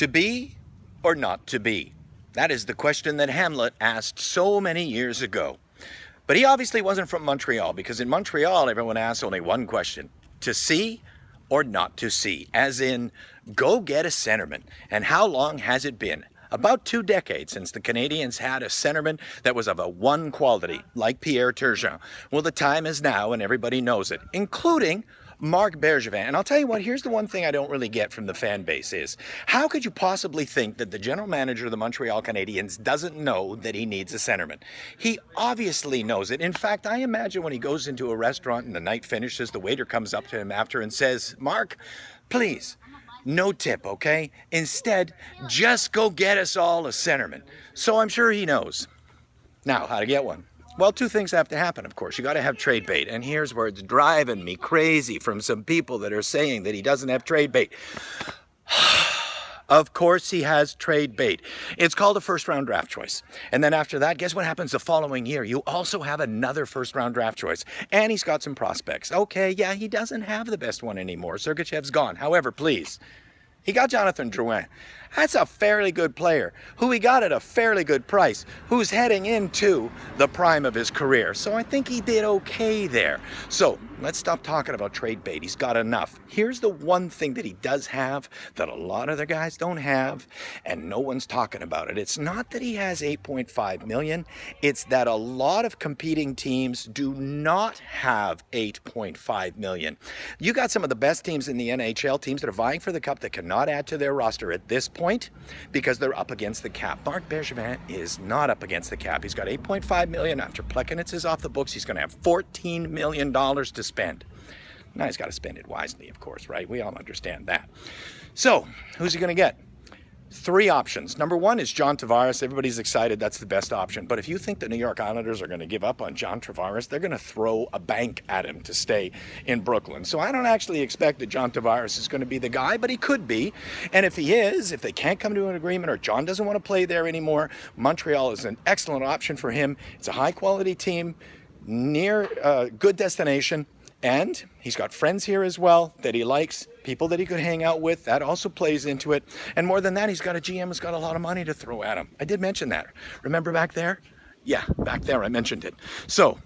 To be or not to be? That is the question that Hamlet asked so many years ago. But he obviously wasn't from Montreal, because in Montreal everyone asks only one question: to see or not to see? As in, go get a centerman. And how long has it been? About 2 decades since the Canadiens had a centerman that was of a one quality, like Pierre Turgeon. Well, the time is now, and everybody knows it, including Marc Bergevin. And I'll tell you what, here's the one thing I don't really get from the fan base is, how could you possibly think that the general manager of the Montreal Canadiens doesn't know that he needs a centerman? He obviously knows it. In fact, I imagine when he goes into a restaurant and the night finishes, the waiter comes up to him after and says, "Mark, please, no tip, okay? Instead, just go get us all a centerman." So I'm sure he knows. Now, how to get one? Well, 2 things have to happen, of course. You got to have trade bait. And here's where it's driving me crazy from some people that are saying that he doesn't have trade bait. Of course he has trade bait. It's called a first-round draft choice. And then after that, guess what happens the following year? You also have another first-round draft choice. And he's got some prospects. Okay, yeah, he doesn't have the best one anymore. Sergachev's gone. However, please, he got Jonathan Drouin. That's a fairly good player, who he got at a fairly good price, who's heading into the prime of his career. So I think he did okay there. So let's stop talking about trade bait. He's got enough. Here's the one thing that he does have that a lot of other guys don't have, and no one's talking about it. It's not that he has $8.5 million. It's that a lot of competing teams do not have $8.5 million. You got some of the best teams in the NHL, teams that are vying for the cup, that cannot add to their roster at this point because they're up against the cap. Marc Bergevin is not up against the cap. He's got $8.5 million. After Plekanec is off the books, he's going to have $14 million to spend. Now he's got to spend it wisely, of course, right? We all understand that. So who's he going to get? 3 options. Number 1 is John Tavares. Everybody's excited. That's the best option. But if you think the New York Islanders are going to give up on John Tavares, they're going to throw a bank at him to stay in Brooklyn. So I don't actually expect that John Tavares is going to be the guy, but he could be. And if he is, if they can't come to an agreement or John doesn't want to play there anymore, Montreal is an excellent option for him. It's a high-quality team, near a good destination. And he's got friends here as well that he likes, people that he could hang out with. That also plays into it. And more than that, he's got a GM who's got a lot of money to throw at him. I did mention that. Remember back there? Yeah, back there I mentioned it. So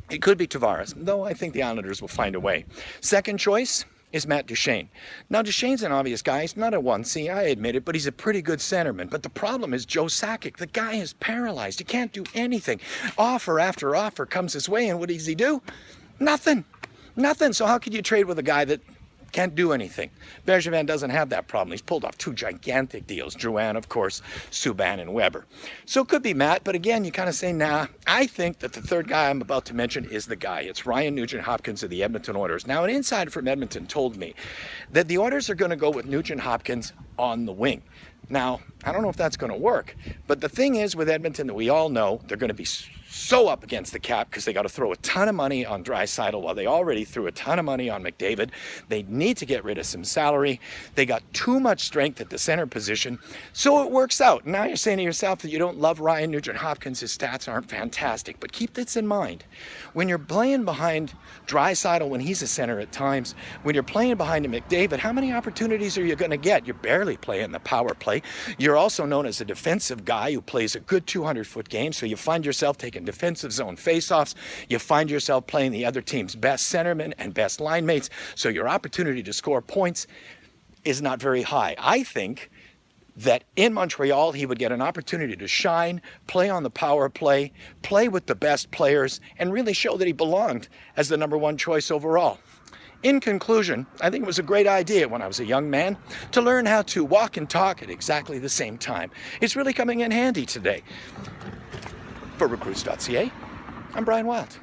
it could be Tavares, though I think the Islanders will find a way. Second choice is Matt Duchene. Now, Duchene's an obvious guy. He's not a 1C, I admit it, but he's a pretty good centerman. But the problem is Joe Sakic. The guy is paralyzed. He can't do anything. Offer after offer comes his way, and what does he do? Nothing. Nothing. So how could you trade with a guy that can't do anything? Bergevin doesn't have that problem. He's pulled off 2 gigantic deals. Drouin, of course, Subban and Weber. So it could be Matt, but again, you kind of say, nah. I think that the third guy I'm about to mention is the guy. It's Ryan Nugent-Hopkins of the Edmonton Oilers. Now, an insider from Edmonton told me that the Oilers are going to go with Nugent-Hopkins on the wing. Now, I don't know if that's going to work, but the thing is with Edmonton that we all know, they're going to be so up against the cap because they got to throw a ton of money on Draisaitl while they already threw a ton of money on McDavid. They need to get rid of some salary. They got too much strength at the center position, so it works out. Now you're saying to yourself that you don't love Ryan Nugent-Hopkins. His stats aren't fantastic, but keep this in mind. When you're playing behind Draisaitl when he's a center at times, when you're playing behind a McDavid, how many opportunities are you going to get? You're barely playing the power play. You're also known as a defensive guy who plays a good 200-foot game, so you find yourself taking defensive zone faceoffs. You find yourself playing the other team's best centermen and best line mates, so your opportunity to score points is not very high. I think that in Montreal, he would get an opportunity to shine, play on the power play, play with the best players, and really show that he belonged as the number 1 choice overall. In conclusion, I think it was a great idea when I was a young man to learn how to walk and talk at exactly the same time. It's really coming in handy today. For Recruits.ca, I'm Brian Wild.